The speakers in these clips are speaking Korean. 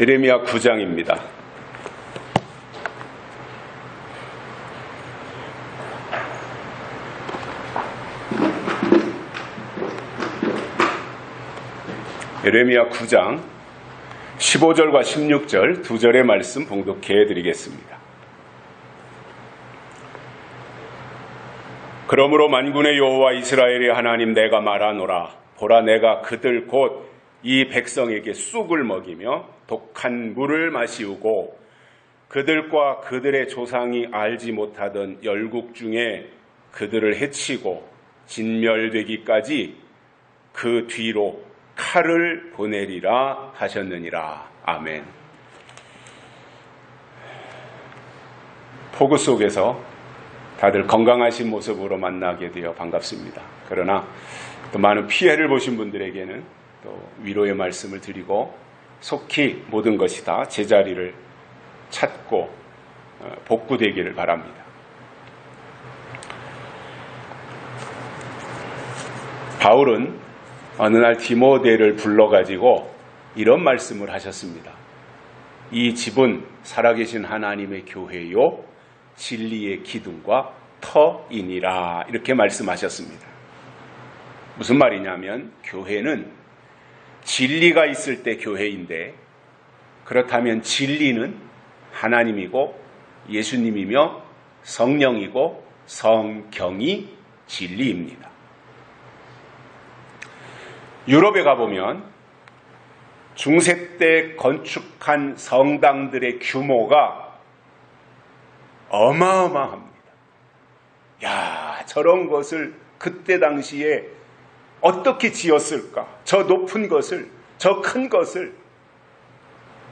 예레미야 9장입니다. 예레미야 9장 15절과 16절 두 절의 말씀 봉독해 드리겠습니다. 그러므로 만군의 여호와 이스라엘의 하나님 내가 말하노라. 보라, 내가 그들 곧 이 백성에게 쑥을 먹이며 독한 물을 마시우고 그들과 그들의 조상이 알지 못하던 열국 중에 그들을 해치고 진멸되기까지 그 뒤로 칼을 보내리라 하셨느니라. 아멘. 폭우 속에서 다들 건강하신 모습으로 만나게 되어 반갑습니다. 그러나 또 많은 피해를 보신 분들에게는 또 위로의 말씀을 드리고 속히 모든 것이 다 제자리를 찾고 복구되기를 바랍니다. 바울은 어느 날 디모데를 불러가지고 이런 말씀을 하셨습니다. 이 집은 살아계신 하나님의 교회요 진리의 기둥과 터이니라. 이렇게 말씀하셨습니다. 무슨 말이냐면 교회는 진리가 있을 때 교회인데, 그렇다면 진리는 하나님이고 예수님이며 성령이고 성경이 진리입니다. 유럽에 가보면 중세 때 건축한 성당들의 규모가 어마어마합니다. 야, 저런 것을 그때 당시에 어떻게 지었을까? 저 높은 것을, 저 큰 것을,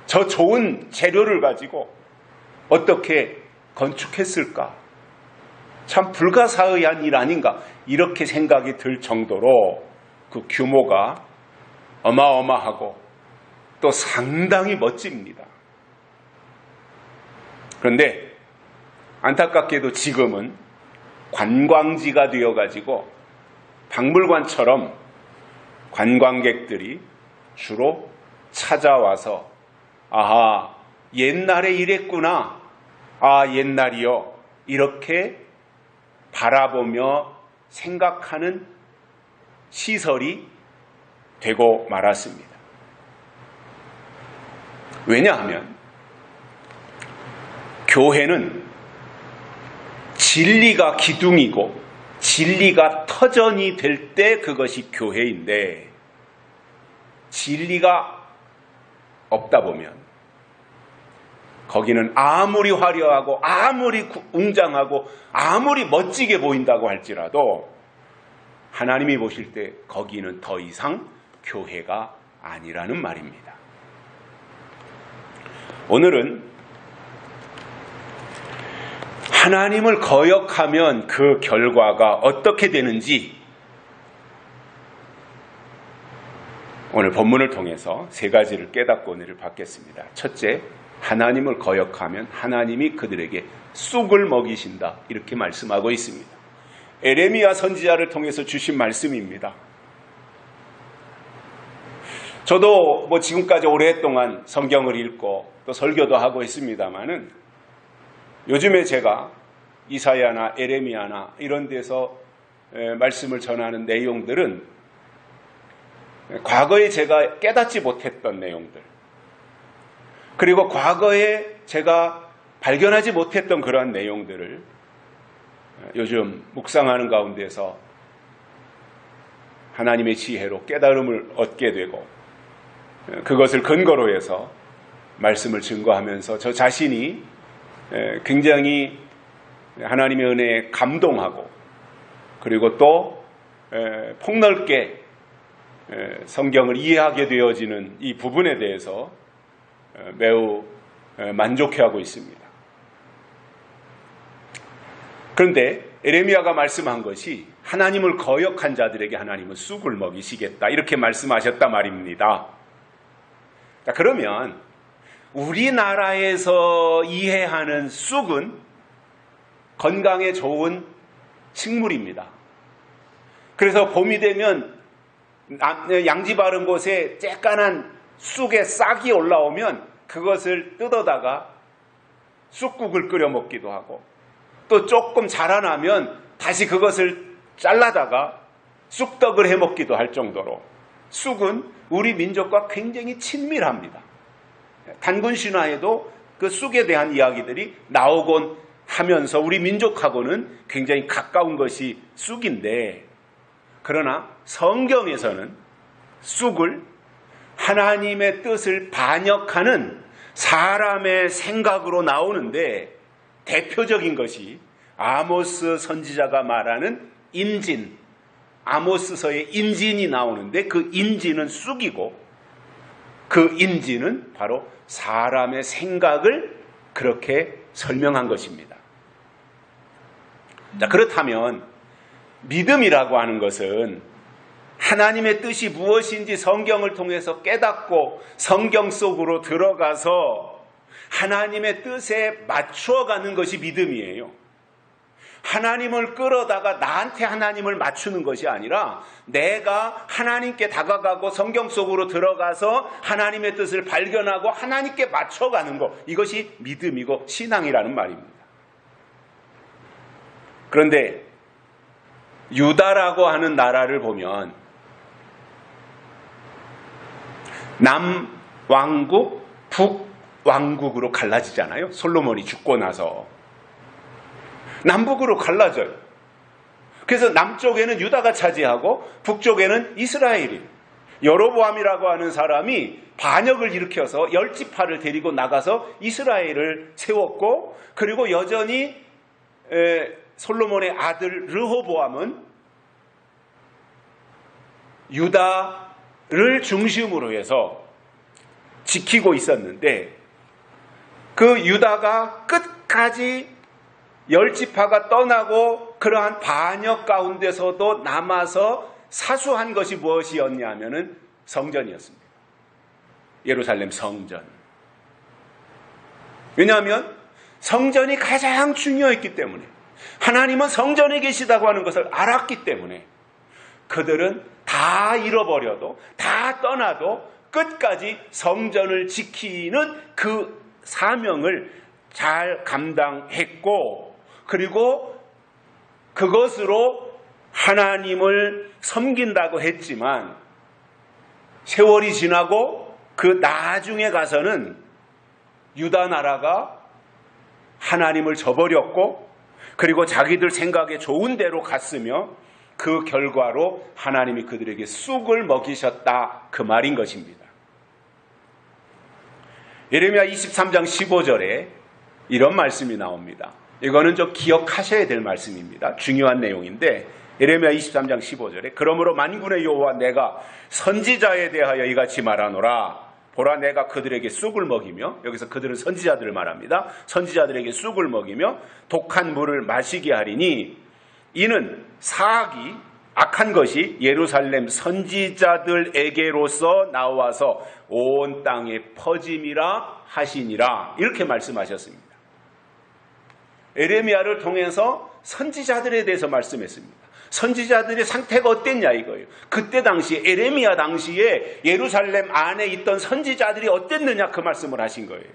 저 좋은 재료를 가지고 어떻게 건축했을까? 참 불가사의한 일 아닌가? 이렇게 생각이 들 정도로 그 규모가 어마어마하고 또 상당히 멋집니다. 그런데 안타깝게도 지금은 관광지가 되어가지고 박물관처럼 관광객들이 주로 찾아와서 아하, 옛날에 이랬구나, 아, 옛날이요, 이렇게 바라보며 생각하는 시설이 되고 말았습니다. 왜냐하면 교회는 진리가 기둥이고 진리가 터전이 될 때 그것이 교회인데, 진리가 없다 보면 거기는 아무리 화려하고 아무리 웅장하고 아무리 멋지게 보인다고 할지라도 하나님이 보실 때 거기는 더 이상 교회가 아니라는 말입니다. 오늘은 하나님을 거역하면 그 결과가 어떻게 되는지 오늘 본문을 통해서 세 가지를 깨닫고 은혜를 받겠습니다. 첫째, 하나님을 거역하면 하나님이 그들에게 쑥을 먹이신다, 이렇게 말씀하고 있습니다. 예레미야 선지자를 통해서 주신 말씀입니다. 저도 지금까지 오랫동안 성경을 읽고 또 설교도 하고 있습니다만은 요즘에 제가 이사야나 예레미야나 이런 데서 말씀을 전하는 내용들은 과거에 제가 깨닫지 못했던 내용들, 그리고 과거에 제가 발견하지 못했던 그러한 내용들을 요즘 묵상하는 가운데서 하나님의 지혜로 깨달음을 얻게 되고, 그것을 근거로 해서 말씀을 증거하면서 저 자신이 굉장히 하나님의 은혜에 감동하고, 그리고 또 폭넓게 성경을 이해하게 되어지는 이 부분에 대해서 매우 만족해하고 있습니다. 그런데 예레미야가 말씀한 것이 하나님을 거역한 자들에게 하나님은 쑥을 먹이시겠다, 이렇게 말씀하셨단 말입니다. 자, 그러면 우리나라에서 이해하는 쑥은 건강에 좋은 식물입니다. 그래서 봄이 되면 양지 바른 곳에 쬐깐한 쑥의 싹이 올라오면 그것을 뜯어다가 쑥국을 끓여 먹기도 하고, 또 조금 자라나면 다시 그것을 잘라다가 쑥떡을 해 먹기도 할 정도로 쑥은 우리 민족과 굉장히 친밀합니다. 단군 신화에도 그 쑥에 대한 이야기들이 나오곤 하면서 우리 민족하고는 굉장히 가까운 것이 쑥인데, 그러나 성경에서는 쑥을 하나님의 뜻을 반역하는 사람의 생각으로 나오는데, 대표적인 것이 아모스 선지자가 말하는 인진, 아모스서에 인진이 나오는데 그 인진은 쑥이고, 그 인진은 바로 사람의 생각을 그렇게 설명한 것입니다. 자, 그렇다면 믿음이라고 하는 것은 하나님의 뜻이 무엇인지 성경을 통해서 깨닫고 성경 속으로 들어가서 하나님의 뜻에 맞추어가는 것이 믿음이에요. 하나님을 끌어다가 나한테 하나님을 맞추는 것이 아니라 내가 하나님께 다가가고 성경 속으로 들어가서 하나님의 뜻을 발견하고 하나님께 맞춰가는 것, 이것이 믿음이고 신앙이라는 말입니다. 그런데 유다라고 하는 나라를 보면 남왕국, 북왕국으로 갈라지잖아요. 솔로몬이 죽고 나서 남북으로 갈라져요. 그래서 남쪽에는 유다가 차지하고 북쪽에는 이스라엘이, 여로보암이라고 하는 사람이 반역을 일으켜서 10지파를 데리고 나가서 이스라엘을 세웠고, 그리고 여전히 솔로몬의 아들 르호보암은 유다를 중심으로 해서 지키고 있었는데, 그 유다가 끝까지 10지파가 떠나고 그러한 반역 가운데서도 남아서 사수한 것이 무엇이었냐 하면은 성전이었습니다. 예루살렘 성전. 왜냐하면 성전이 가장 중요했기 때문에, 하나님은 성전에 계시다고 하는 것을 알았기 때문에 그들은 다 잃어버려도, 다 떠나도 끝까지 성전을 지키는 그 사명을 잘 감당했고, 그리고 그것으로 하나님을 섬긴다고 했지만 세월이 지나고 그 나중에 가서는 유다 나라가 하나님을 저버렸고, 그리고 자기들 생각에 좋은 대로 갔으며 그 결과로 하나님이 그들에게 쑥을 먹이셨다, 그 말인 것입니다. 예레미야 23장 15절에 이런 말씀이 나옵니다. 이거는 좀 기억하셔야 될 말씀입니다. 중요한 내용인데, 예레미야 23장 15절에 그러므로 만군의 여호와 내가 선지자에 대하여 이같이 말하노라. 보라, 내가 그들에게 쑥을 먹이며, 여기서 그들은 선지자들을 말합니다. 선지자들에게 쑥을 먹이며 독한 물을 마시게 하리니 이는 사악이, 악한 것이 예루살렘 선지자들에게로서 나와서 온 땅에 퍼짐이라 하시니라. 이렇게 말씀하셨습니다. 에레미야를 통해서 선지자들에 대해서 말씀했습니다. 선지자들의 상태가 어땠냐 이거예요. 그때 당시, 에레미야 당시에 예루살렘 안에 있던 선지자들이 어땠느냐, 그 말씀을 하신 거예요.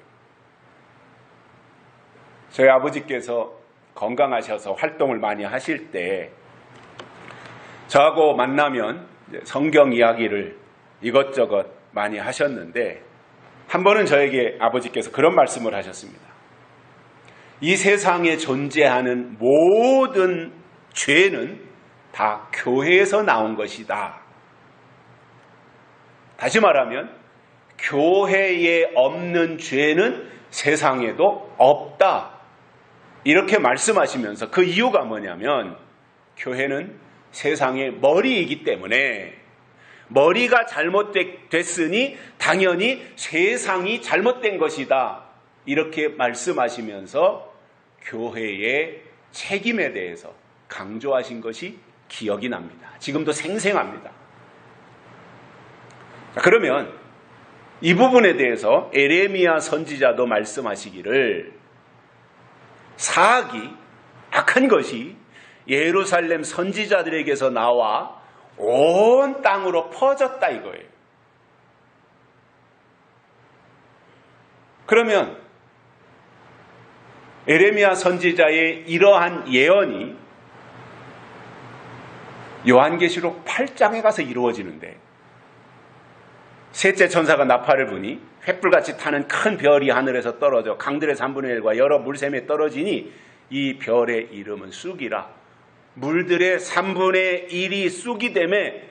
저희 아버지께서 건강하셔서 활동을 많이 하실 때 저하고 만나면 성경 이야기를 이것저것 많이 하셨는데, 한 번은 저에게 아버지께서 그런 말씀을 하셨습니다. 이 세상에 존재하는 모든 죄는 다 교회에서 나온 것이다. 다시 말하면 교회에 없는 죄는 세상에도 없다. 이렇게 말씀하시면서 그 이유가 뭐냐면, 교회는 세상의 머리이기 때문에 머리가 잘못됐으니 당연히 세상이 잘못된 것이다. 이렇게 말씀하시면서 교회의 책임에 대해서 강조하신 것이 기억이 납니다. 지금도 생생합니다. 그러면 이 부분에 대해서 에레미야 선지자도 말씀하시기를, 사악이, 악한 것이 예루살렘 선지자들에게서 나와 온 땅으로 퍼졌다 이거예요. 그러면 에레미야 선지자의 이러한 예언이 요한계시록 8장에 가서 이루어지는데, 셋째 천사가 나팔을 부니 횃불같이 타는 큰 별이 하늘에서 떨어져 강들의 3분의 1과 여러 물샘에 떨어지니 이 별의 이름은 쑥이라. 물들의 3분의 1이 쑥이 되매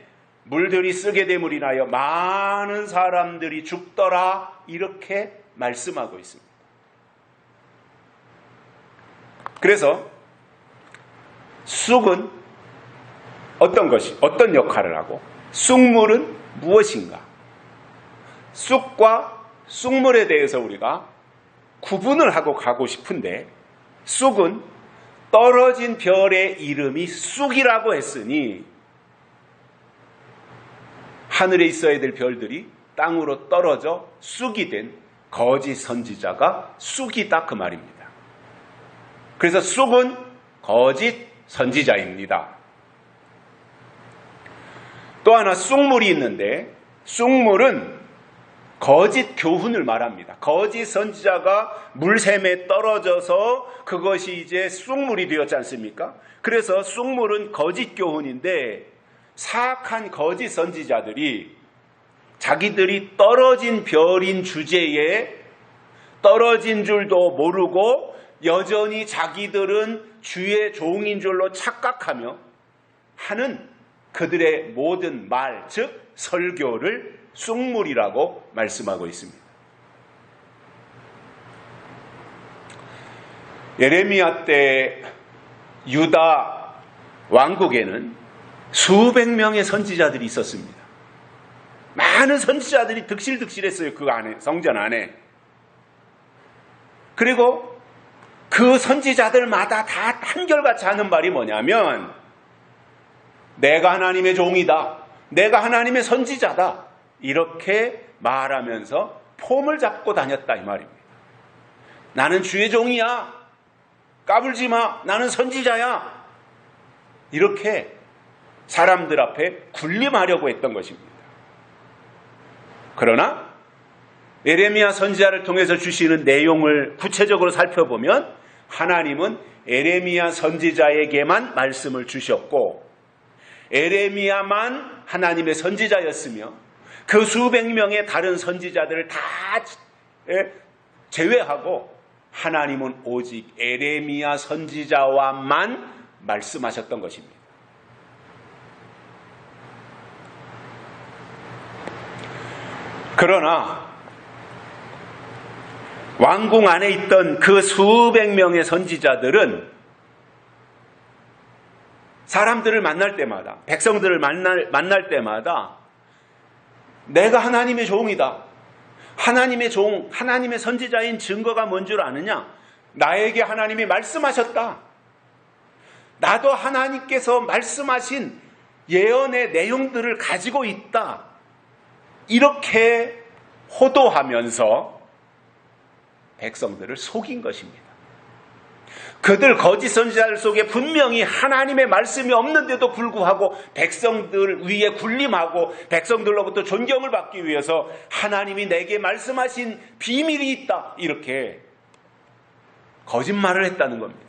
물들이 쓰게 됨으로 인하여 많은 사람들이 죽더라. 이렇게 말씀하고 있습니다. 그래서 쑥은 어떤 역할을 하고 쑥물은 무엇인가? 쑥과 쑥물에 대해서 우리가 구분을 하고 가고 싶은데, 쑥은 떨어진 별의 이름이 쑥이라고 했으니 하늘에 있어야 될 별들이 땅으로 떨어져 쑥이 된 거짓 선지자가 쑥이다, 그 말입니다. 그래서 쑥은 거짓 선지자입니다. 또 하나 쑥물이 있는데, 쑥물은 거짓 교훈을 말합니다. 거짓 선지자가 물샘에 떨어져서 그것이 이제 쑥물이 되었지 않습니까? 그래서 쑥물은 거짓 교훈인데, 사악한 거짓 선지자들이 자기들이 떨어진 별인 주제에 떨어진 줄도 모르고 여전히 자기들은 주의 종인 줄로 착각하며 하는 그들의 모든 말, 즉 설교를 쑥물이라고 말씀하고 있습니다. 예레미야 때 유다 왕국에는 수백 명의 선지자들이 있었습니다. 많은 선지자들이 득실득실했어요. 그 안에, 성전 안에. 그리고 그 선지자들마다 다 한결같이 하는 말이 뭐냐면, 내가 하나님의 종이다, 내가 하나님의 선지자다, 이렇게 말하면서 폼을 잡고 다녔다, 이 말입니다. 나는 주의 종이야, 까불지 마, 나는 선지자야, 이렇게 사람들 앞에 군림하려고 했던 것입니다. 그러나 예레미야 선지자를 통해서 주시는 내용을 구체적으로 살펴보면 하나님은 예레미야 선지자에게만 말씀을 주셨고, 예레미야만 하나님의 선지자였으며 그 수백 명의 다른 선지자들을 다 제외하고 하나님은 오직 예레미야 선지자와만 말씀하셨던 것입니다. 그러나 왕궁 안에 있던 그 수백 명의 선지자들은 사람들을 만날 때마다, 백성들을 만날 때마다 내가 하나님의 종이다, 하나님의 종, 하나님의 선지자인 증거가 뭔 줄 아느냐? 나에게 하나님이 말씀하셨다, 나도 하나님께서 말씀하신 예언의 내용들을 가지고 있다, 이렇게 호도하면서 백성들을 속인 것입니다. 그들 거짓 선지자들 속에 분명히 하나님의 말씀이 없는데도 불구하고 백성들 위에 군림하고 백성들로부터 존경을 받기 위해서 하나님이 내게 말씀하신 비밀이 있다, 이렇게 거짓말을 했다는 겁니다.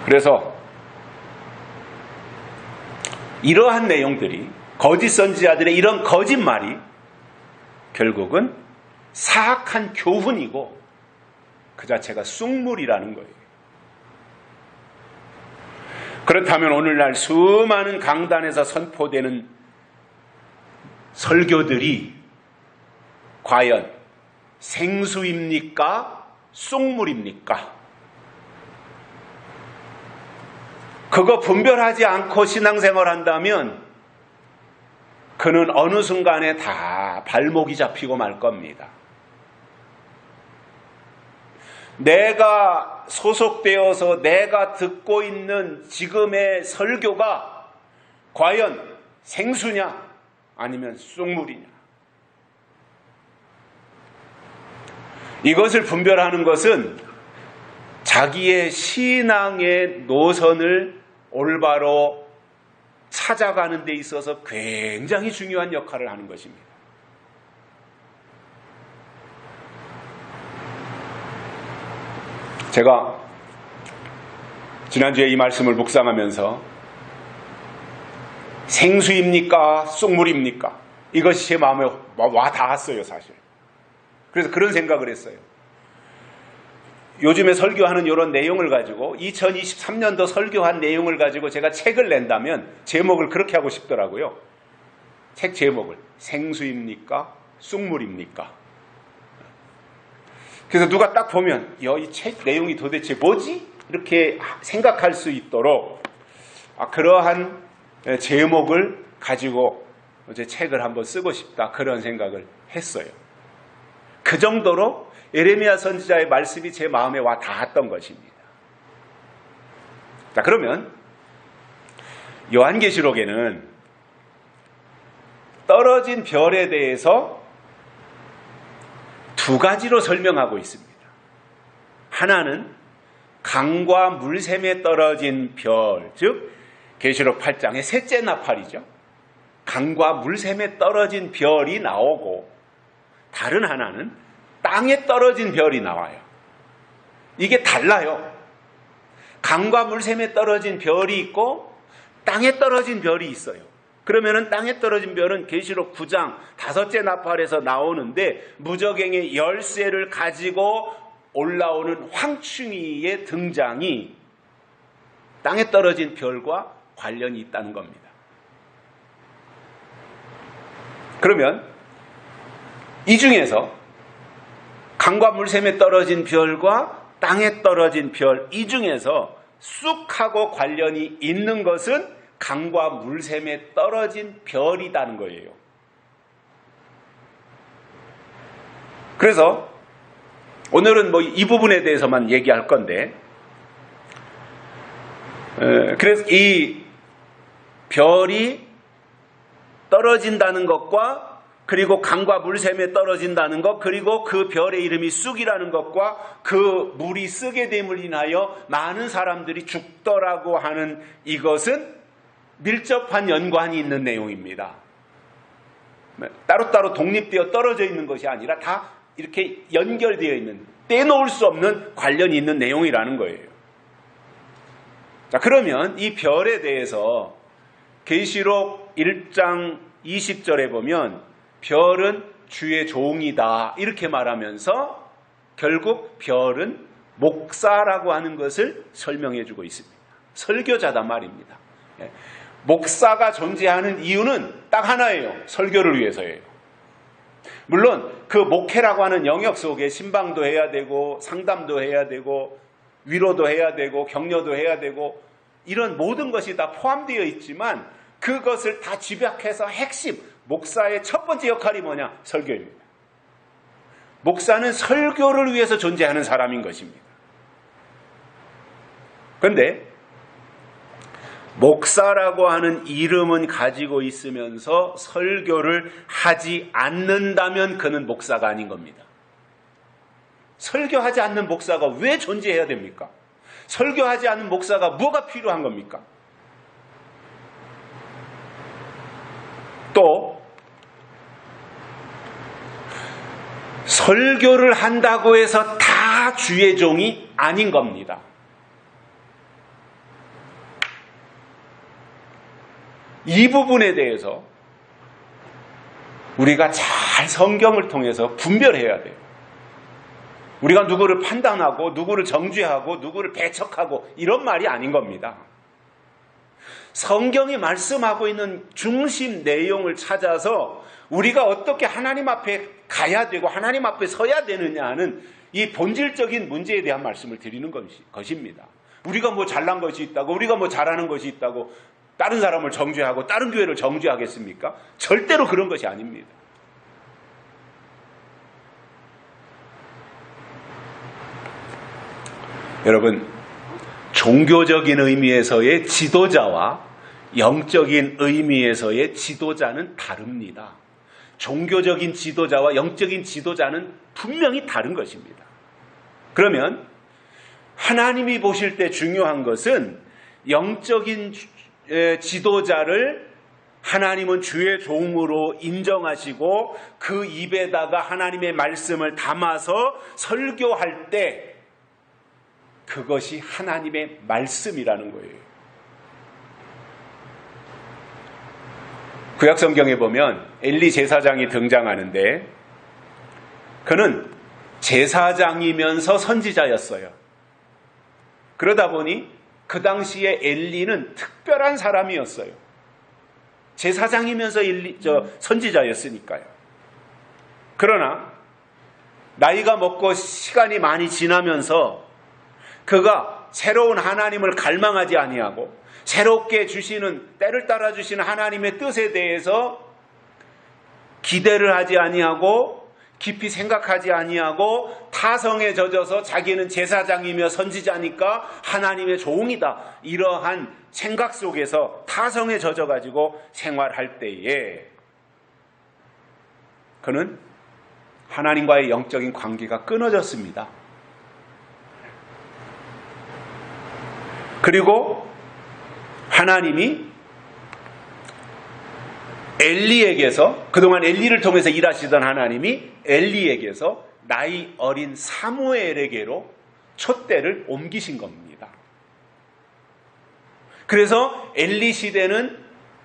그래서 이러한 내용들이, 거짓 선지자들의 이런 거짓말이 결국은 사악한 교훈이고 그 자체가 쑥물이라는 거예요. 그렇다면 오늘날 수많은 강단에서 선포되는 설교들이 과연 생수입니까? 쑥물입니까? 그거 분별하지 않고 신앙생활 한다면 그는 어느 순간에 다 발목이 잡히고 말 겁니다. 내가 소속되어서 내가 듣고 있는 지금의 설교가 과연 생수냐 아니면 쑥물이냐, 이것을 분별하는 것은 자기의 신앙의 노선을 올바로 찾아가는 데 있어서 굉장히 중요한 역할을 하는 것입니다. 제가 지난주에 이 말씀을 묵상하면서 생수입니까? 쑥물입니까? 이것이 제 마음에 와 닿았어요, 사실. 그래서 그런 생각을 했어요. 요즘에 설교하는 이런 내용을 가지고 2023년도 설교한 내용을 가지고 제가 책을 낸다면 제목을 그렇게 하고 싶더라고요. 책 제목을 생수입니까? 쑥물입니까? 그래서 누가 딱 보면 이 책 내용이 도대체 뭐지? 이렇게 생각할 수 있도록 그러한 제목을 가지고 이제 책을 한번 쓰고 싶다, 그런 생각을 했어요. 그 정도로 예레미야 선지자의 말씀이 제 마음에 와 닿았던 것입니다. 자, 그러면 요한계시록에는 떨어진 별에 대해서 두 가지로 설명하고 있습니다. 하나는 강과 물샘에 떨어진 별, 즉 계시록 8장의 셋째 나팔이죠. 강과 물샘에 떨어진 별이 나오고, 다른 하나는 땅에 떨어진 별이 나와요. 이게 달라요. 강과 물샘에 떨어진 별이 있고 땅에 떨어진 별이 있어요. 그러면은 땅에 떨어진 별은 계시록 9장 5째 나팔에서 나오는데, 무저갱의 열쇠를 가지고 올라오는 황충이의 등장이 땅에 떨어진 별과 관련이 있다는 겁니다. 그러면 이 중에서 강과 물샘에 떨어진 별과 땅에 떨어진 별, 이 중에서 쑥하고 관련이 있는 것은 강과 물샘에 떨어진 별이라는 거예요. 그래서 오늘은 이 부분에 대해서만 얘기할 건데, 그래서 이 별이 떨어진다는 것과, 그리고 강과 물샘에 떨어진다는 것, 그리고 그 별의 이름이 쑥이라는 것과 그 물이 쓰게 됨을 인하여 많은 사람들이 죽더라고 하는 이것은 밀접한 연관이 있는 내용입니다. 따로따로 독립되어 떨어져 있는 것이 아니라 다 이렇게 연결되어 있는, 떼놓을 수 없는 관련이 있는 내용이라는 거예요. 자, 그러면 이 별에 대해서 계시록 1장 20절에 보면 별은 주의 종이다, 이렇게 말하면서 결국 별은 목사라고 하는 것을 설명해 주고 있습니다. 설교자다 말입니다. 목사가 존재하는 이유는 딱 하나예요. 설교를 위해서예요. 물론 그 목회라고 하는 영역 속에 신방도 해야 되고, 상담도 해야 되고, 위로도 해야 되고, 격려도 해야 되고, 이런 모든 것이 다 포함되어 있지만, 그것을 다 집약해서 핵심, 목사의 첫 번째 역할이 뭐냐? 설교입니다. 목사는 설교를 위해서 존재하는 사람인 것입니다. 그런데 목사라고 하는 이름은 가지고 있으면서 설교를 하지 않는다면 그는 목사가 아닌 겁니다. 설교하지 않는 목사가 왜 존재해야 됩니까? 설교하지 않는 목사가 뭐가 필요한 겁니까? 또 설교를 한다고 해서 다 주의 종이 아닌 겁니다. 이 부분에 대해서 우리가 잘 성경을 통해서 분별해야 돼요. 우리가 누구를 판단하고 누구를 정죄하고 누구를 배척하고 이런 말이 아닌 겁니다. 성경이 말씀하고 있는 중심 내용을 찾아서 우리가 어떻게 하나님 앞에 가야 되고 하나님 앞에 서야 되느냐 하는 이 본질적인 문제에 대한 말씀을 드리는 것입니다. 우리가 뭐 잘난 것이 있다고, 우리가 뭐 잘하는 것이 있다고 다른 사람을 정죄하고 다른 교회를 정죄하겠습니까? 절대로 그런 것이 아닙니다. 여러분, 종교적인 의미에서의 지도자와 영적인 의미에서의 지도자는 다릅니다. 종교적인 지도자와 영적인 지도자는 분명히 다른 것입니다. 그러면 하나님이 보실 때 중요한 것은 영적인 지도자를 하나님은 주의 종으로 인정하시고 그 입에다가 하나님의 말씀을 담아서 설교할 때 그것이 하나님의 말씀이라는 거예요. 구약 성경에 보면 엘리 제사장이 등장하는데 그는 제사장이면서 선지자였어요. 그러다 보니 그 당시에 엘리는 특별한 사람이었어요. 제사장이면서 선지자였으니까요. 그러나 나이가 먹고 시간이 많이 지나면서 그가 새로운 하나님을 갈망하지 아니하고 새롭게 주시는 때를 따라 주시는 하나님의 뜻에 대해서 기대를 하지 아니하고 깊이 생각하지 아니하고 타성에 젖어서 자기는 제사장이며 선지자니까 하나님의 종이다. 이러한 생각 속에서 타성에 젖어가지고 생활할 때에 그는 하나님과의 영적인 관계가 끊어졌습니다. 그리고 하나님이 엘리에게서 그동안 엘리를 통해서 일하시던 하나님이 엘리에게서 나이 어린 사무엘에게로 촛대를 옮기신 겁니다. 그래서 엘리 시대는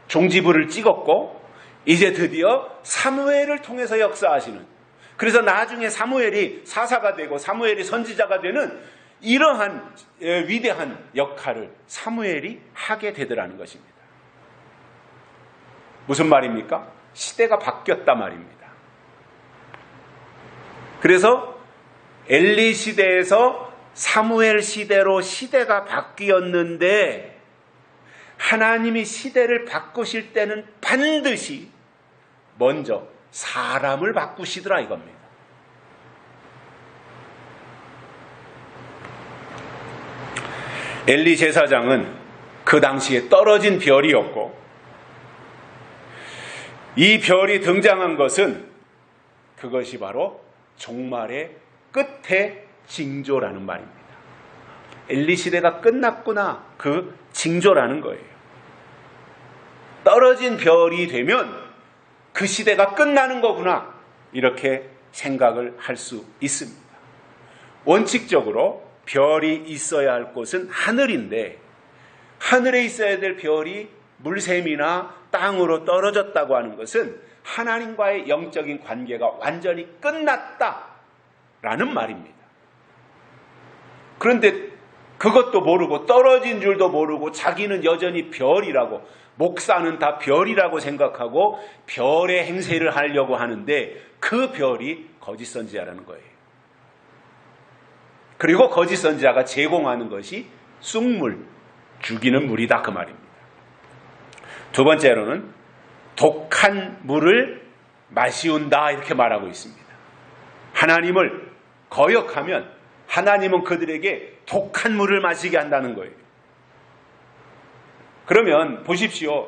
종지부를 찍었고 이제 드디어 사무엘을 통해서 역사하시는, 그래서 나중에 사무엘이 사사가 되고 사무엘이 선지자가 되는 이러한 위대한 역할을 사무엘이 하게 되더라는 것입니다. 무슨 말입니까? 시대가 바뀌었다 말입니다. 그래서 엘리 시대에서 사무엘 시대로 시대가 바뀌었는데 하나님이 시대를 바꾸실 때는 반드시 먼저 사람을 바꾸시더라 이겁니다. 엘리 제사장은 그 당시에 떨어진 별이었고 이 별이 등장한 것은 그것이 바로 종말의 끝의 징조라는 말입니다. 엘리 시대가 끝났구나, 그 징조라는 거예요. 떨어진 별이 되면 그 시대가 끝나는 거구나, 이렇게 생각을 할 수 있습니다. 원칙적으로 별이 있어야 할 곳은 하늘인데 하늘에 있어야 될 별이 물샘이나 땅으로 떨어졌다고 하는 것은 하나님과의 영적인 관계가 완전히 끝났다라는 말입니다. 그런데 그것도 모르고 떨어진 줄도 모르고 자기는 여전히 별이라고, 목사는 다 별이라고 생각하고 별의 행세를 하려고 하는데 그 별이 거짓 선지자라는 거예요. 그리고 거짓 선지자가 제공하는 것이 쑥물, 죽이는 물이다 그 말입니다. 두 번째로는 독한 물을 마시운다 이렇게 말하고 있습니다. 하나님을 거역하면 하나님은 그들에게 독한 물을 마시게 한다는 거예요. 그러면 보십시오.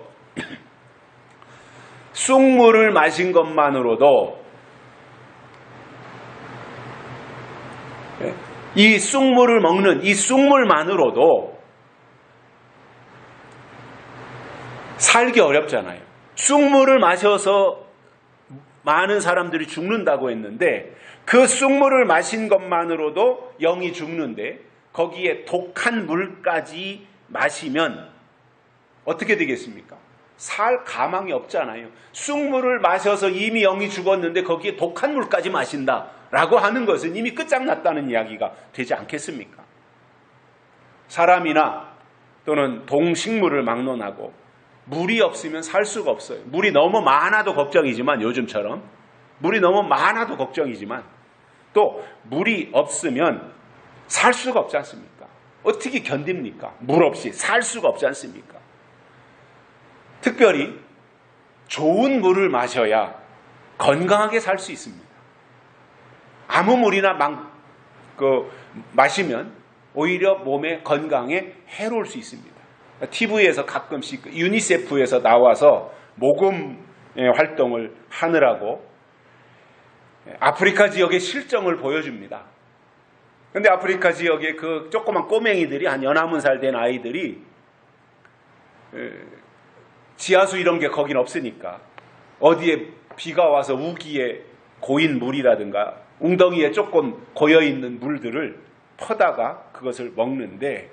쑥물을 마신 것만으로도 이 쑥물을 먹는 이 쑥물만으로도 살기 어렵잖아요. 쑥물을 마셔서 많은 사람들이 죽는다고 했는데 그 쑥물을 마신 것만으로도 영이 죽는데 거기에 독한 물까지 마시면 어떻게 되겠습니까? 살 가망이 없잖아요. 쑥물을 마셔서 이미 영이 죽었는데 거기에 독한 물까지 마신다라고 하는 것은 이미 끝장났다는 이야기가 되지 않겠습니까? 사람이나 또는 동식물을 막론하고 물이 없으면 살 수가 없어요. 물이 너무 많아도 걱정이지만, 요즘처럼 물이 너무 많아도 걱정이지만 또 물이 없으면 살 수가 없지 않습니까? 어떻게 견딥니까? 물 없이 살 수가 없지 않습니까? 특별히 좋은 물을 마셔야 건강하게 살 수 있습니다. 아무 물이나 마시면 오히려 몸의 건강에 해로울 수 있습니다. TV에서 가끔씩 유니세프에서 나와서 모금 활동을 하느라고 아프리카 지역의 실정을 보여줍니다. 그런데 아프리카 지역의 그 조그만 꼬맹이들이 한 19살 된 아이들이 지하수 이런 게 거긴 없으니까 어디에 비가 와서 우기에 고인 물이라든가 웅덩이에 조금 고여있는 물들을 퍼다가 그것을 먹는데,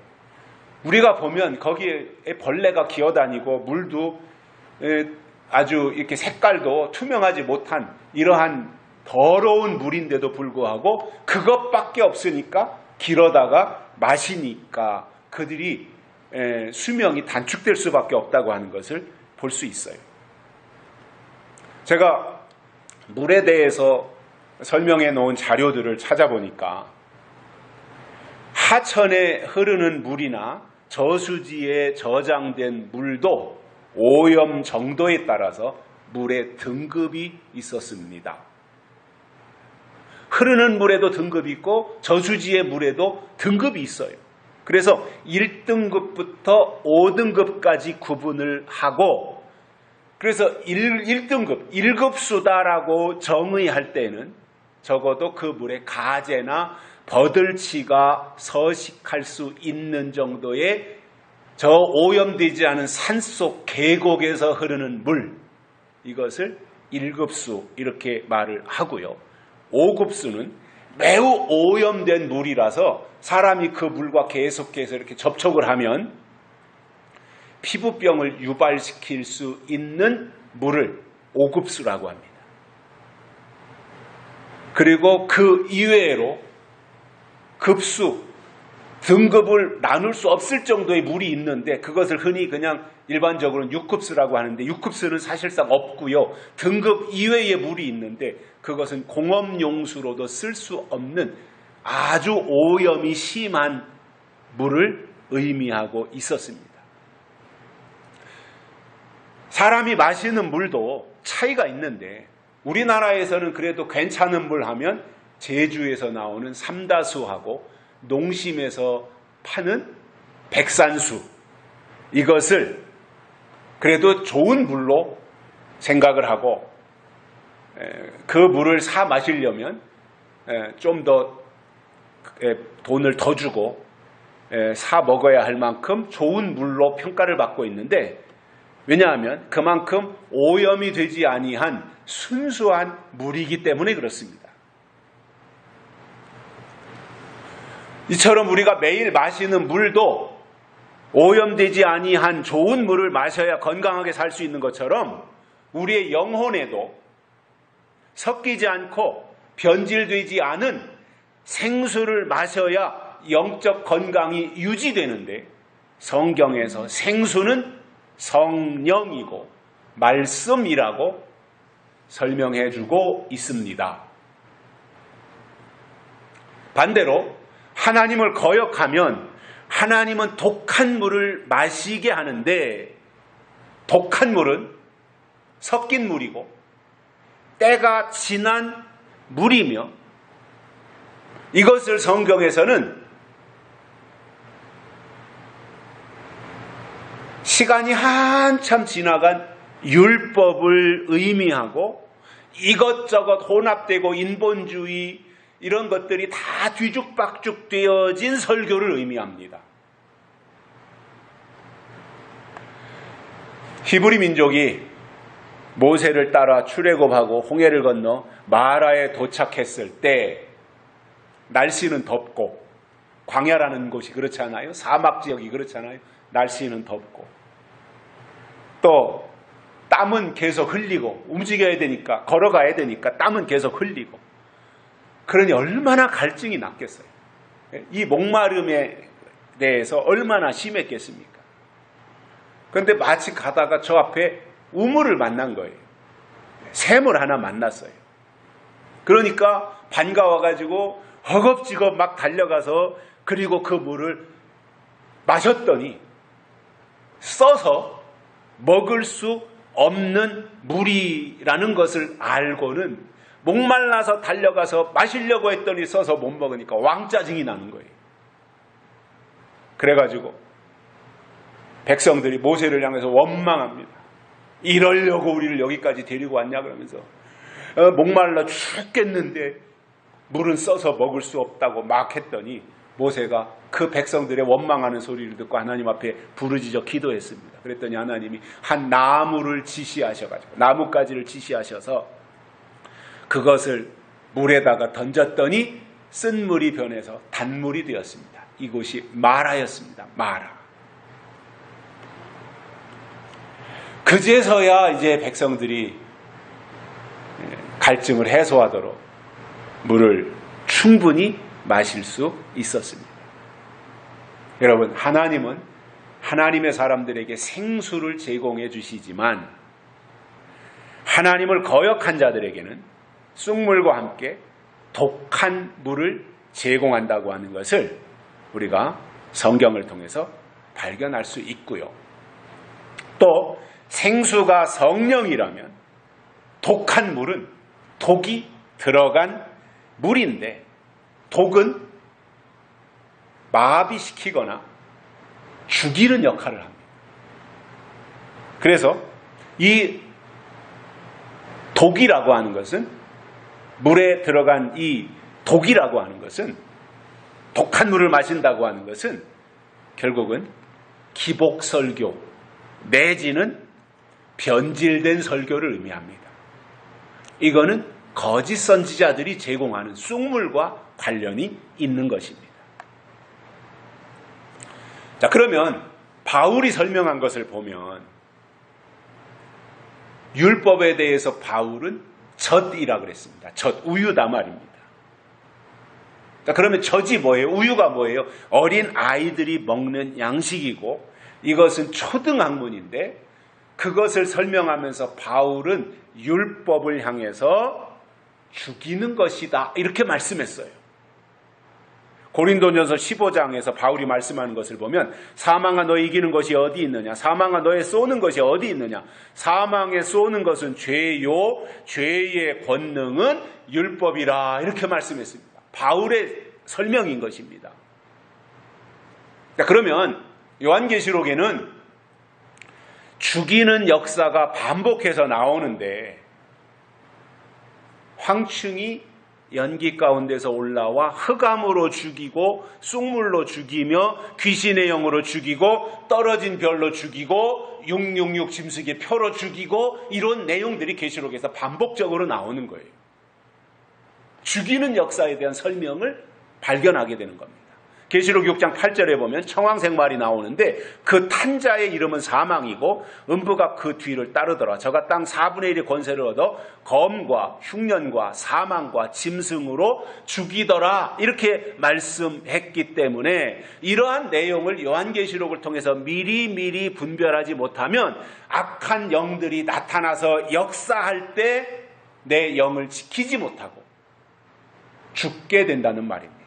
우리가 보면 거기에 벌레가 기어다니고 물도 아주 이렇게 색깔도 투명하지 못한 이러한 더러운 물인데도 불구하고 그것밖에 없으니까 길어다가 마시니까 그들이 수명이 단축될 수밖에 없다고 하는 것을 볼 수 있어요. 제가 물에 대해서 설명해 놓은 자료들을 찾아보니까 하천에 흐르는 물이나 저수지에 저장된 물도 오염 정도에 따라서 물의 등급이 있었습니다. 흐르는 물에도 등급이 있고 저수지의 물에도 등급이 있어요. 그래서 1등급부터 5등급까지 구분을 하고, 그래서 1등급, 1급수다라고 정의할 때는 적어도 그 물에 가재나 버들치가 서식할 수 있는 정도의 저 오염되지 않은 산속 계곡에서 흐르는 물, 이것을 1급수 이렇게 말을 하고요. 5급수는 매우 오염된 물이라서 사람이 그 물과 계속해서 이렇게 접촉을 하면 피부병을 유발시킬 수 있는 물을 5급수라고 합니다. 그리고 그 이외로 급수, 등급을 나눌 수 없을 정도의 물이 있는데 그것을 흔히 그냥 일반적으로는 6급수라고 하는데 6급수는 사실상 없고요. 등급 이외의 물이 있는데 그것은 공업용수로도 쓸 수 없는 아주 오염이 심한 물을 의미하고 있었습니다. 사람이 마시는 물도 차이가 있는데 우리나라에서는 그래도 괜찮은 물 하면 제주에서 나오는 삼다수하고 농심에서 파는 백산수, 이것을 그래도 좋은 물로 생각을 하고 그 물을 사 마시려면 좀 더 돈을 더 주고 사 먹어야 할 만큼 좋은 물로 평가를 받고 있는데, 왜냐하면 그만큼 오염이 되지 아니한 순수한 물이기 때문에 그렇습니다. 이처럼 우리가 매일 마시는 물도 오염되지 아니한 좋은 물을 마셔야 건강하게 살 수 있는 것처럼 우리의 영혼에도 섞이지 않고 변질되지 않은 생수를 마셔야 영적 건강이 유지되는데, 성경에서 생수는 성령이고 말씀이라고 설명해 주고 있습니다. 반대로 하나님을 거역하면 하나님은 독한 물을 마시게 하는데, 독한 물은 섞인 물이고 때가 지난 물이며, 이것을 성경에서는 시간이 한참 지나간 율법을 의미하고 이것저것 혼합되고 인본주의 이런 것들이 다 뒤죽박죽 되어진 설교를 의미합니다. 히브리 민족이 모세를 따라 출애굽하고 홍해를 건너 마라에 도착했을 때 날씨는 덥고, 광야라는 곳이 그렇잖아요. 사막 지역이 그렇잖아요. 날씨는 덥고 또 땀은 계속 흘리고, 움직여야 되니까, 걸어가야 되니까 땀은 계속 흘리고, 그러니 얼마나 갈증이 났겠어요. 이 목마름에 대해서 얼마나 심했겠습니까? 그런데 마치 가다가 저 앞에 우물을 만난 거예요. 샘을 하나 만났어요. 그러니까 반가워가지고 허겁지겁 막 달려가서 그리고 그 물을 마셨더니 써서 먹을 수 없는 물이라는 것을 알고는 목말라서 달려가서 마시려고 했더니 써서 못 먹으니까 왕짜증이 나는 거예요. 그래가지고 백성들이 모세를 향해서 원망합니다. 이러려고 우리를 여기까지 데리고 왔냐 그러면서 목말라 죽겠는데 물은 써서 먹을 수 없다고 막 했더니 모세가 그 백성들의 원망하는 소리를 듣고 하나님 앞에 부르짖어 기도했습니다. 그랬더니 하나님이 한 나무를 지시하셔가지고 나뭇가지를 지시하셔서 그것을 물에다가 던졌더니 쓴 물이 변해서 단물이 되었습니다. 이곳이 마라였습니다. 마라. 그제서야 이제 백성들이 갈증을 해소하도록 물을 충분히 마실 수 있었습니다. 여러분, 하나님은 하나님의 사람들에게 생수를 제공해 주시지만 하나님을 거역한 자들에게는 쑥물과 함께 독한 물을 제공한다고 하는 것을 우리가 성경을 통해서 발견할 수 있고요. 또 생수가 성령이라면 독한 물은 독이 들어간 물인데 독은 마비시키거나 죽이는 역할을 합니다. 그래서 이 독이라고 하는 것은 물에 들어간 이 독이라고 하는 것은 독한 물을 마신다고 하는 것은 결국은 기복설교 내지는 변질된 설교를 의미합니다. 이거는 거짓 선지자들이 제공하는 쑥물과 관련이 있는 것입니다. 자, 그러면 바울이 설명한 것을 보면 율법에 대해서 바울은 젖이라 그랬습니다. 젖, 우유다 말입니다. 자, 그러면 젖이 뭐예요? 우유가 뭐예요? 어린 아이들이 먹는 양식이고 이것은 초등학문인데 그것을 설명하면서 바울은 율법을 향해서 죽이는 것이다 이렇게 말씀했어요. 고린도전서 15장에서 바울이 말씀하는 것을 보면 사망아 너희 이기는 것이 어디 있느냐? 사망아 너의 쏘는 것이 어디 있느냐? 사망에 쏘는 것은 죄요 죄의 권능은 율법이라 이렇게 말씀했습니다. 바울의 설명인 것입니다. 그러면 요한계시록에는 죽이는 역사가 반복해서 나오는데 황충이 연기 가운데서 올라와 흑암으로 죽이고 쑥물로 죽이며 귀신의 영으로 죽이고 떨어진 별로 죽이고 666 짐승의 표로 죽이고 이런 내용들이 계시록에서 반복적으로 나오는 거예요. 죽이는 역사에 대한 설명을 발견하게 되는 겁니다. 계시록 6장 8절에 보면 청황색 말이 나오는데 그 탄자의 이름은 사망이고 음부가 그 뒤를 따르더라. 저가 땅 4분의 1의 권세를 얻어 검과 흉년과 사망과 짐승으로 죽이더라. 이렇게 말씀했기 때문에 이러한 내용을 요한계시록을 통해서 미리 분별하지 못하면 악한 영들이 나타나서 역사할 때 내 영을 지키지 못하고 죽게 된다는 말입니다.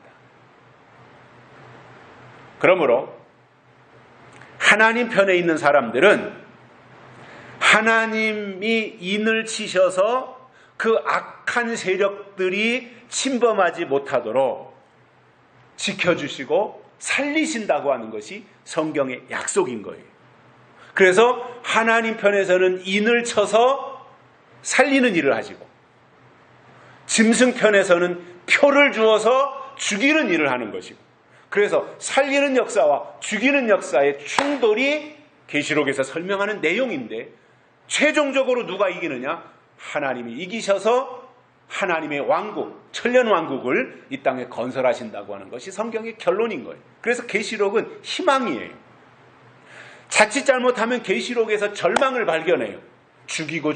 그러므로 하나님 편에 있는 사람들은 하나님이 인을 치셔서 그 악한 세력들이 침범하지 못하도록 지켜주시고 살리신다고 하는 것이 성경의 약속인 거예요. 그래서 하나님 편에서는 인을 쳐서 살리는 일을 하시고 짐승 편에서는 표를 주어서 죽이는 일을 하는 것이고 그래서 살리는 역사와 죽이는 역사의 충돌이 계시록에서 설명하는 내용인데 최종적으로 누가 이기느냐? 하나님이 이기셔서 하나님의 왕국, 천년 왕국을 이 땅에 건설하신다고 하는 것이 성경의 결론인 거예요. 그래서 계시록은 희망이에요. 자칫 잘못하면 계시록에서 절망을 발견해요. 죽이고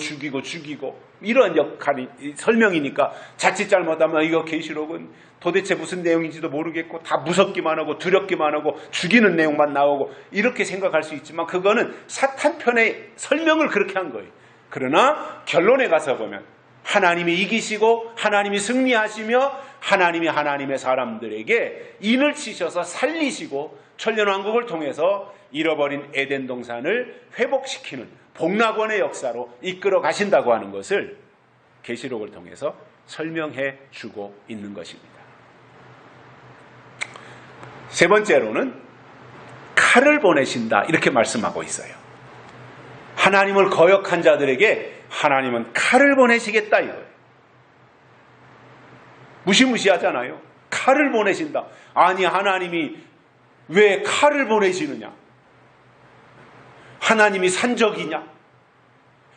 이런 역할이 설명이니까 자칫 잘못하면 이거 계시록은 도대체 무슨 내용인지도 모르겠고 다 무섭기만 하고 두렵기만 하고 죽이는 내용만 나오고 이렇게 생각할 수 있지만 그거는 사탄 편의 설명을 그렇게 한 거예요. 그러나 결론에 가서 보면 하나님이 이기시고 하나님이 승리하시며 하나님이 하나님의 사람들에게 인을 치셔서 살리시고 천년왕국을 통해서 잃어버린 에덴 동산을 회복시키는 복락원의 역사로 이끌어 가신다고 하는 것을 계시록을 통해서 설명해 주고 있는 것입니다. 세 번째로는 칼을 보내신다 이렇게 말씀하고 있어요. 하나님을 거역한 자들에게 하나님은 칼을 보내시겠다 이거예요. 무시무시하잖아요. 칼을 보내신다. 아니, 하나님이 왜 칼을 보내시느냐? 하나님이 산적이냐?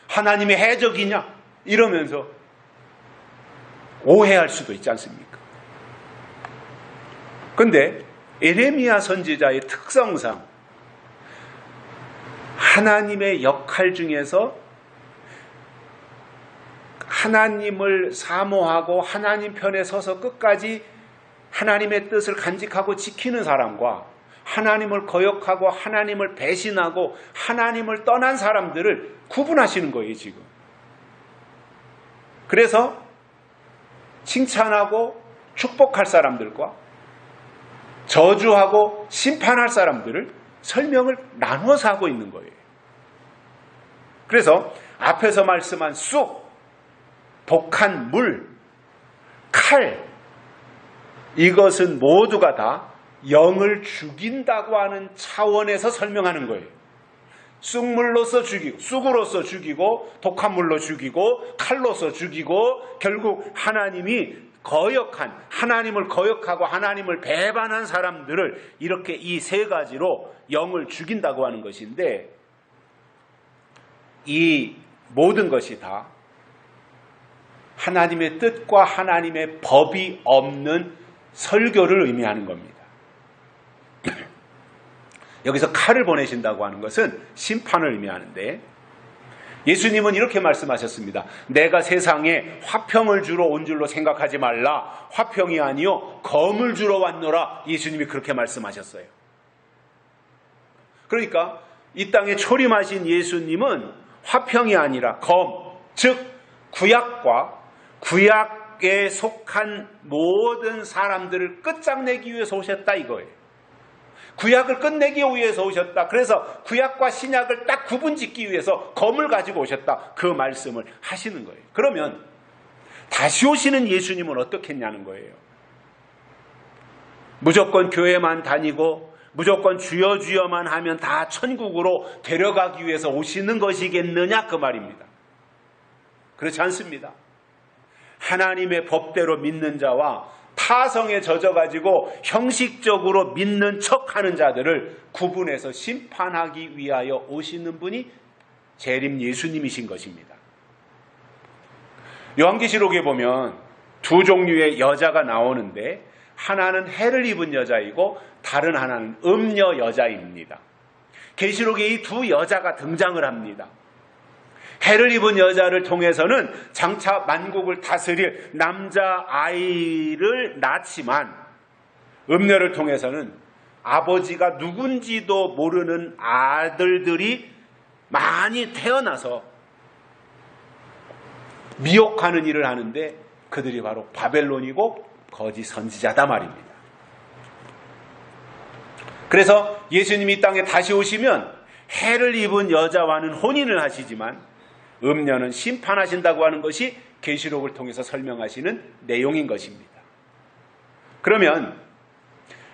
하나님이 해적이냐? 이러면서 오해할 수도 있지 않습니까? 근데 에레미야 선지자의 특성상 하나님의 역할 중에서 하나님을 사모하고 하나님 편에 서서 끝까지 하나님의 뜻을 간직하고 지키는 사람과 하나님을 거역하고 하나님을 배신하고 하나님을 떠난 사람들을 구분하시는 거예요, 지금. 그래서 칭찬하고 축복할 사람들과 저주하고 심판할 사람들을 설명을 나눠서 하고 있는 거예요. 그래서 앞에서 말씀한 쑥, 독한 물, 칼, 이것은 모두가 다 영을 죽인다고 하는 차원에서 설명하는 거예요. 쑥물로서 죽이고, 쑥으로서 죽이고, 독한 물로 죽이고, 칼로서 죽이고, 결국 하나님이 거역한, 하나님을 거역하고 하나님을 배반한 사람들을 이렇게 이 세 가지로 영을 죽인다고 하는 것인데, 이 모든 것이 다 하나님의 뜻과 하나님의 법이 없는 설교를 의미하는 겁니다. 여기서 칼을 보내신다고 하는 것은 심판을 의미하는데, 예수님은 이렇게 말씀하셨습니다. 내가 세상에 화평을 주러 온 줄로 생각하지 말라. 화평이 아니요 검을 주러 왔노라. 예수님이 그렇게 말씀하셨어요. 그러니까 이 땅에 초림하신 예수님은 화평이 아니라 검, 즉 구약과 구약에 속한 모든 사람들을 끝장내기 위해서 오셨다 이거예요. 구약을 끝내기 위해서 오셨다. 그래서 구약과 신약을 딱 구분짓기 위해서 검을 가지고 오셨다. 그 말씀을 하시는 거예요. 그러면 다시 오시는 예수님은 어떻게 했냐는 거예요. 무조건 교회만 다니고 무조건 주여 주여만 하면 다 천국으로 데려가기 위해서 오시는 것이겠느냐 그 말입니다. 그렇지 않습니다. 하나님의 법대로 믿는 자와 타성에 젖어가지고 형식적으로 믿는 척하는 자들을 구분해서 심판하기 위하여 오시는 분이 재림 예수님이신 것입니다. 요한계시록에 보면 두 종류의 여자가 나오는데 하나는 해를 입은 여자이고 다른 하나는 음녀 여자입니다. 계시록에 이 두 여자가 등장을 합니다. 해를 입은 여자를 통해서는 장차 만국을 다스릴 남자아이를 낳지만 음녀를 통해서는 아버지가 누군지도 모르는 아들들이 많이 태어나서 미혹하는 일을 하는데 그들이 바로 바벨론이고 거짓 선지자다 말입니다. 그래서 예수님이 이 땅에 다시 오시면 해를 입은 여자와는 혼인을 하시지만 음녀는 심판하신다고 하는 것이 계시록을 통해서 설명하시는 내용인 것입니다. 그러면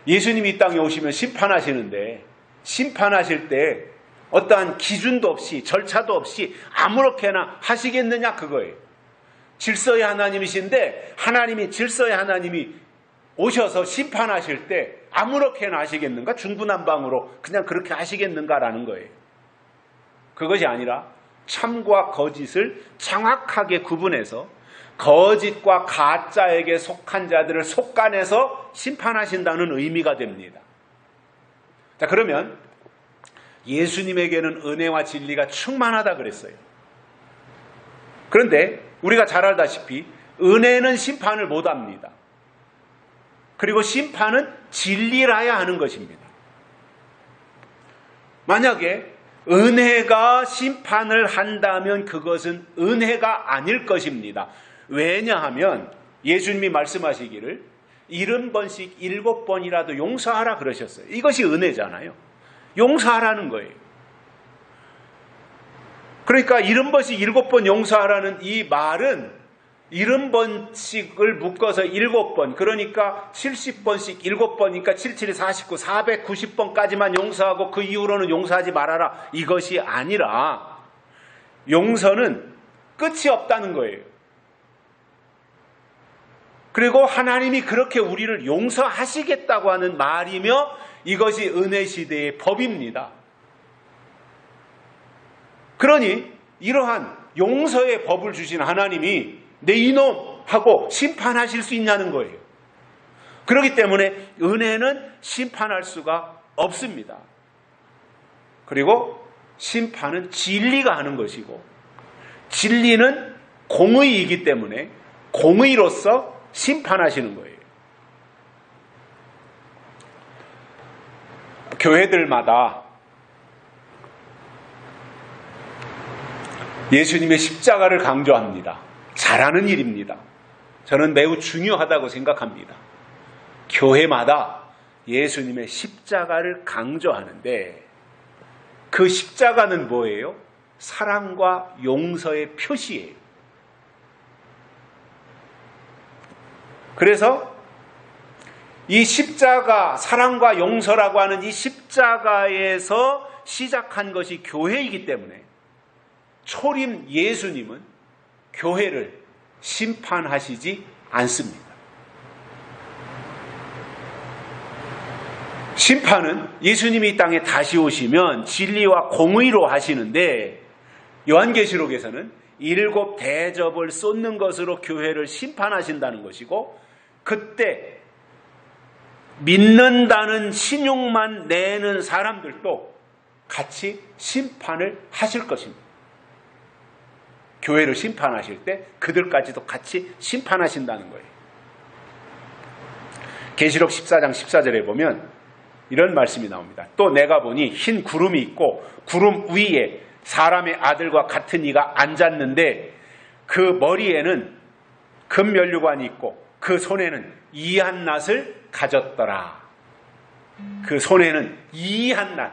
예수님이 이 땅에 오시면 심판하시는데 심판하실 때 어떠한 기준도 없이 절차도 없이 아무렇게나 하시겠느냐 그거예요. 질서의 하나님이신데 하나님이 질서의 하나님이 오셔서 심판하실 때 아무렇게나 하시겠는가? 중구난방으로 그냥 그렇게 하시겠는가라는 거예요. 그것이 아니라 참과 거짓을 정확하게 구분해서 거짓과 가짜에게 속한 자들을 속간해서 심판하신다는 의미가 됩니다. 자, 그러면 예수님에게는 은혜와 진리가 충만하다 그랬어요. 그런데 우리가 잘 알다시피 은혜는 심판을 못합니다. 그리고 심판은 진리라야 하는 것입니다. 만약에 은혜가 심판을 한다면 그것은 은혜가 아닐 것입니다. 왜냐하면 예수님이 말씀하시기를 70번씩 7번이라도 용서하라 그러셨어요. 이것이 은혜잖아요. 용서하라는 거예요. 그러니까 70번씩 7번 용서하라는 이 말은 70번씩을 묶어서 7번, 그러니까 70번씩 7번이니까 77이 49, 490번까지만 용서하고 그 이후로는 용서하지 말아라. 이것이 아니라 용서는 끝이 없다는 거예요. 그리고 하나님이 그렇게 우리를 용서하시겠다고 하는 말이며 이것이 은혜 시대의 법입니다. 그러니 이러한 용서의 법을 주신 하나님이 내 이놈 하고 심판하실 수 있냐는 거예요. 그렇기 때문에 은혜는 심판할 수가 없습니다. 그리고 심판은 진리가 하는 것이고 진리는 공의이기 때문에 공의로서 심판하시는 거예요. 교회들마다 예수님의 십자가를 강조합니다. 잘하는 일입니다. 저는 매우 중요하다고 생각합니다. 교회마다 예수님의 십자가를 강조하는데 그 십자가는 뭐예요? 사랑과 용서의 표시예요. 그래서 이 십자가, 사랑과 용서라고 하는 이 십자가에서 시작한 것이 교회이기 때문에 초림 예수님은 교회를 심판하시지 않습니다. 심판은 예수님이 이 땅에 다시 오시면 진리와 공의로 하시는데 요한계시록에서는 7 대접을 쏟는 것으로 교회를 심판하신다는 것이고 그때 믿는다는 신용만 내는 사람들도 같이 심판을 하실 것입니다. 교회를 심판하실 때 그들까지도 같이 심판하신다는 거예요. 계시록 14장 14절에 보면 이런 말씀이 나옵니다. 또 내가 보니 흰 구름이 있고 구름 위에 사람의 아들과 같은 이가 앉았는데 그 머리에는 금면류관이 있고 그 손에는 이한 낫을 가졌더라. 그 손에는 이한 낫,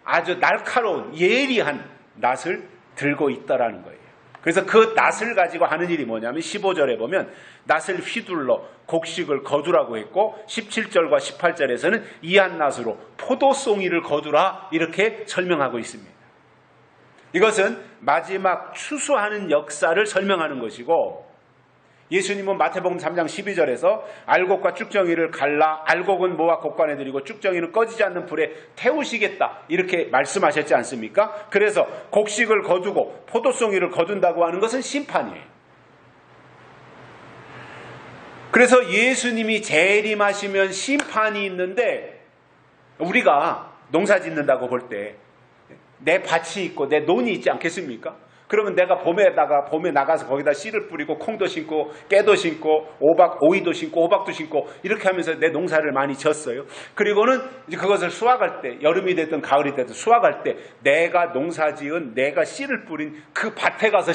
아주 날카로운 예리한 낫을 들고 있더라는 거예요. 그래서 그 낫을 가지고 하는 일이 뭐냐면 15절에 보면 낫을 휘둘러 곡식을 거두라고 했고 17절과 18절에서는 이한 낫으로 포도송이를 거두라 이렇게 설명하고 있습니다. 이것은 마지막 추수하는 역사를 설명하는 것이고 예수님은 마태복음 3장 12절에서 알곡과 쭉정이를 갈라 알곡은 모아 곡간에 들이고 쭉정이는 꺼지지 않는 불에 태우시겠다 이렇게 말씀하셨지 않습니까? 그래서 곡식을 거두고 포도송이를 거둔다고 하는 것은 심판이에요. 그래서 예수님이 재림하시면 심판이 있는데 우리가 농사 짓는다고 볼 때 내 밭이 있고 내 논이 있지 않겠습니까? 그러면 내가 봄에 나가서 거기다 씨를 뿌리고 콩도 심고 깨도 심고 오이도 심고 호박도 심고 이렇게 하면서 내 농사를 많이 지었어요. 그리고는 이제 그것을 수확할 때 여름이 됐든 가을이 됐든 수확할 때 내가 농사지은 내가 씨를 뿌린 그 밭에 가서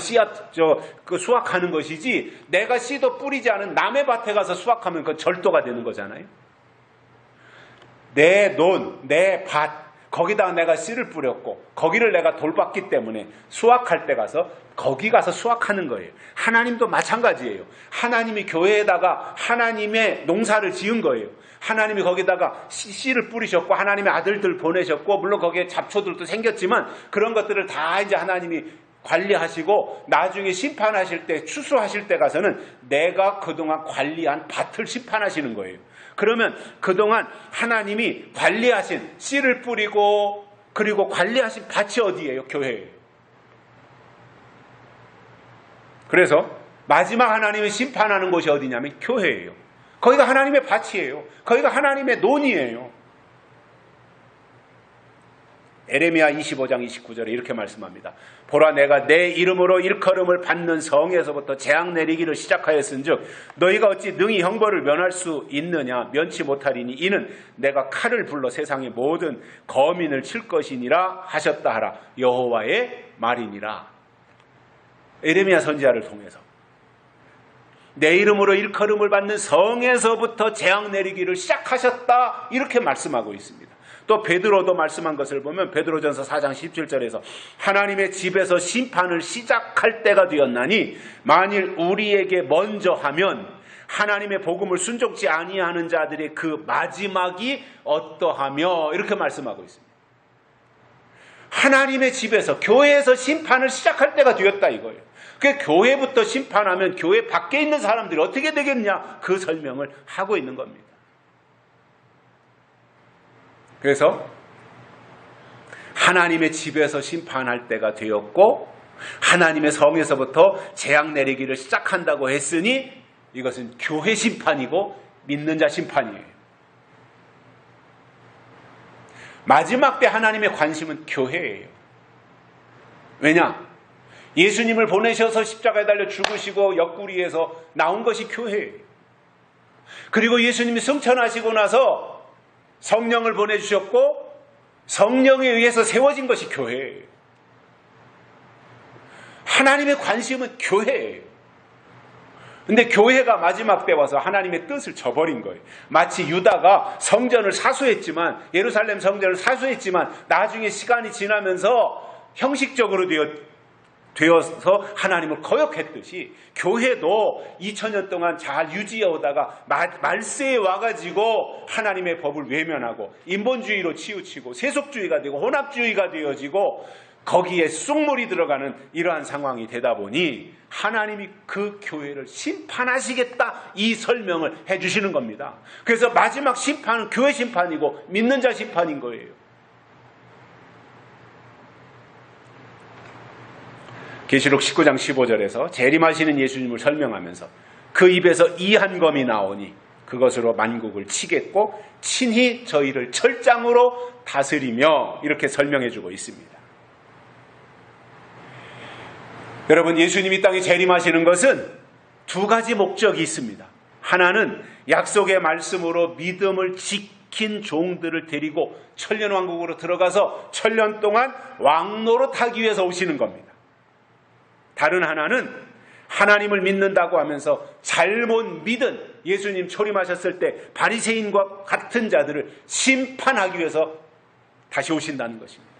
그 수확하는 것이지 내가 씨도 뿌리지 않은 남의 밭에 가서 수확하면 그건 절도가 되는 거잖아요. 내 논, 내 밭 거기다가 내가 씨를 뿌렸고 거기를 내가 돌봤기 때문에 수확할 때 가서 거기 가서 수확하는 거예요. 하나님도 마찬가지예요. 하나님이 교회에다가 하나님의 농사를 지은 거예요. 하나님이 거기다가 씨를 뿌리셨고 하나님의 아들들 보내셨고 물론 거기에 잡초들도 생겼지만 그런 것들을 다 이제 하나님이 관리하시고 나중에 심판하실 때 추수하실 때 가서는 내가 그동안 관리한 밭을 심판하시는 거예요. 그러면 그동안 하나님이 관리하신 씨를 뿌리고 그리고 관리하신 밭이 어디예요? 교회예요. 그래서 마지막 하나님이 심판하는 곳이 어디냐면 교회예요. 거기가 하나님의 밭이에요. 거기가 하나님의 논이에요. 에레미야 25장 29절에 이렇게 말씀합니다. 보라 내가 내 이름으로 일컬음을 받는 성에서부터 재앙 내리기를 시작하였은즉 너희가 어찌 능히 형벌을 면할 수 있느냐 면치 못하리니 이는 내가 칼을 불러 세상의 모든 거민을 칠 것이니라 하셨다 하라. 여호와의 말이니라. 에레미야 선지자를 통해서 내 이름으로 일컬음을 받는 성에서부터 재앙 내리기를 시작하셨다 이렇게 말씀하고 있습니다. 또 베드로도 말씀한 것을 보면 베드로전서 4장 17절에서 하나님의 집에서 심판을 시작할 때가 되었나니 만일 우리에게 먼저 하면 하나님의 복음을 순종치 아니하는 자들의 그 마지막이 어떠하며 이렇게 말씀하고 있습니다. 하나님의 집에서, 교회에서 심판을 시작할 때가 되었다 이거예요. 그 교회부터 심판하면 교회 밖에 있는 사람들이 어떻게 되겠냐, 그 설명을 하고 있는 겁니다. 그래서 하나님의 집에서 심판할 때가 되었고 하나님의 성에서부터 재앙 내리기를 시작한다고 했으니 이것은 교회 심판이고 믿는 자 심판이에요. 마지막 때 하나님의 관심은 교회예요. 왜냐? 예수님을 보내셔서 십자가에 달려 죽으시고 옆구리에서 나온 것이 교회예요. 그리고 예수님이 승천하시고 나서 성령을 보내주셨고 성령에 의해서 세워진 것이 교회예요. 하나님의 관심은 교회예요. 근데 교회가 마지막 때 와서 하나님의 뜻을 저버린 거예요. 마치 유다가 성전을 사수했지만, 예루살렘 성전을 사수했지만 나중에 시간이 지나면서 형식적으로 되어서 하나님을 거역했듯이 교회도 2000년 동안 잘 유지해오다가 말세에 와가지고 하나님의 법을 외면하고 인본주의로 치우치고 세속주의가 되고 혼합주의가 되어지고 거기에 쑥물이 들어가는 이러한 상황이 되다 보니 하나님이 그 교회를 심판하시겠다, 이 설명을 해주시는 겁니다. 그래서 마지막 심판은 교회 심판이고 믿는 자 심판인 거예요. 계시록 19장 15절에서 재림하시는 예수님을 설명하면서 그 입에서 이 한 검이 나오니 그것으로 만국을 치겠고 친히 저희를 철장으로 다스리며, 이렇게 설명해 주고 있습니다. 여러분, 예수님이 땅에 재림하시는 것은 두 가지 목적이 있습니다. 하나는 약속의 말씀으로 믿음을 지킨 종들을 데리고 천년왕국으로 들어가서 천년 동안 왕노릇하기 위해서 오시는 겁니다. 다른 하나는 하나님을 믿는다고 하면서 잘못 믿은, 예수님 초림하셨을 때 바리새인과 같은 자들을 심판하기 위해서 다시 오신다는 것입니다.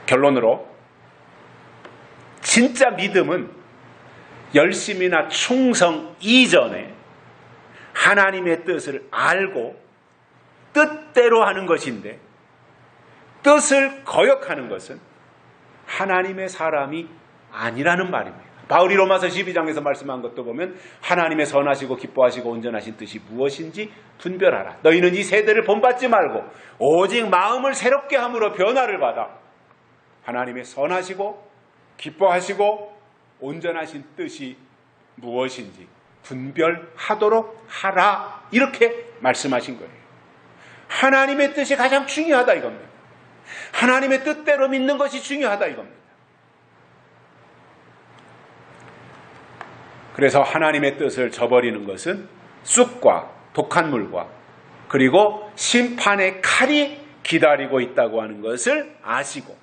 결론으로 진짜 믿음은 열심이나 충성 이전에 하나님의 뜻을 알고 뜻대로 하는 것인데, 뜻을 거역하는 것은 하나님의 사람이 아니라는 말입니다. 바울이 로마서 12장에서 말씀한 것도 보면 하나님의 선하시고 기뻐하시고 온전하신 뜻이 무엇인지 분별하라. 너희는 이 세대를 본받지 말고 오직 마음을 새롭게 함으로 변화를 받아 하나님의 선하시고 기뻐하시고 온전하신 뜻이 무엇인지 분별하도록 하라, 이렇게 말씀하신 거예요. 하나님의 뜻이 가장 중요하다 이겁니다. 하나님의 뜻대로 믿는 것이 중요하다 이겁니다. 그래서 하나님의 뜻을 저버리는 것은 쑥과 독한 물과 그리고 심판의 칼이 기다리고 있다고 하는 것을 아시고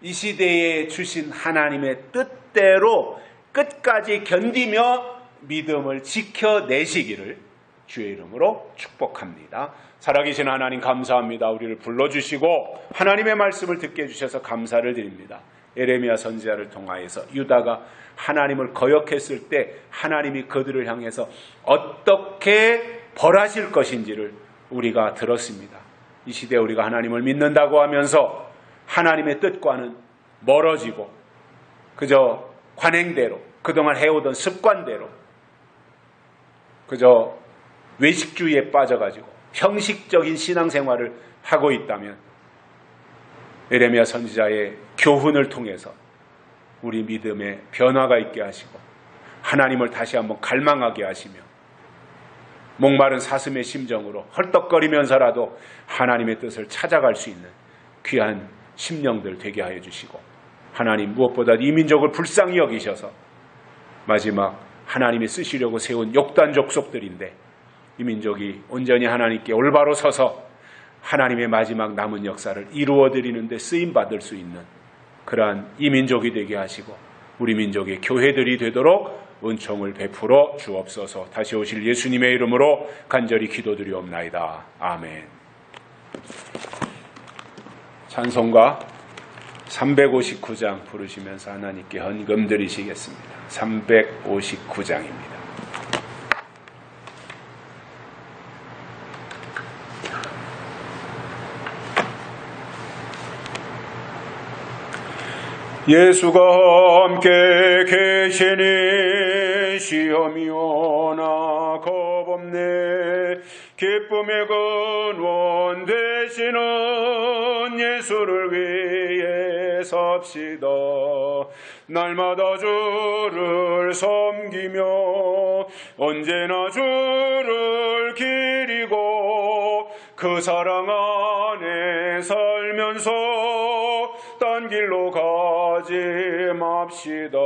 이 시대에 주신 하나님의 뜻대로 끝까지 견디며 믿음을 지켜내시기를 주의 이름으로 축복합니다. 살아계신 하나님 감사합니다. 우리를 불러주시고 하나님의 말씀을 듣게 해주셔서 감사를 드립니다. 에레미야 선지자를 통하여서 유다가 하나님을 거역했을 때 하나님이 그들을 향해서 어떻게 벌하실 것인지를 우리가 들었습니다. 이 시대에 우리가 하나님을 믿는다고 하면서 하나님의 뜻과는 멀어지고 그저 관행대로, 그동안 해오던 습관대로 그저 외식주의에 빠져가지고 형식적인 신앙생활을 하고 있다면 에레미야 선지자의 교훈을 통해서 우리 믿음에 변화가 있게 하시고 하나님을 다시 한번 갈망하게 하시며 목마른 사슴의 심정으로 헐떡거리면서라도 하나님의 뜻을 찾아갈 수 있는 귀한 심령들 되게 하여 주시고, 하나님 무엇보다 이 민족을 불쌍히 여기셔서 마지막 하나님이 쓰시려고 세운 욕단 족속들인데 이 민족이 온전히 하나님께 올바로 서서 하나님의 마지막 남은 역사를 이루어드리는 데 쓰임받을 수 있는 그러한 이 민족이 되게 하시고 우리 민족의 교회들이 되도록 은총을 베풀어 주옵소서. 다시 오실 예수님의 이름으로 간절히 기도드리옵나이다. 아멘. 찬송가 359장 부르시면서 하나님께 헌금 드리시겠습니다. 359장입니다. 예수가 함께 계시니 시험이 오나 겁없네. 기쁨의 근원 되시는 예수를 위해 삽시다. 날마다 주를 섬기며 언제나 주를 기리고 그 사랑 안에 살면서 딴 길로 가지 맙시다.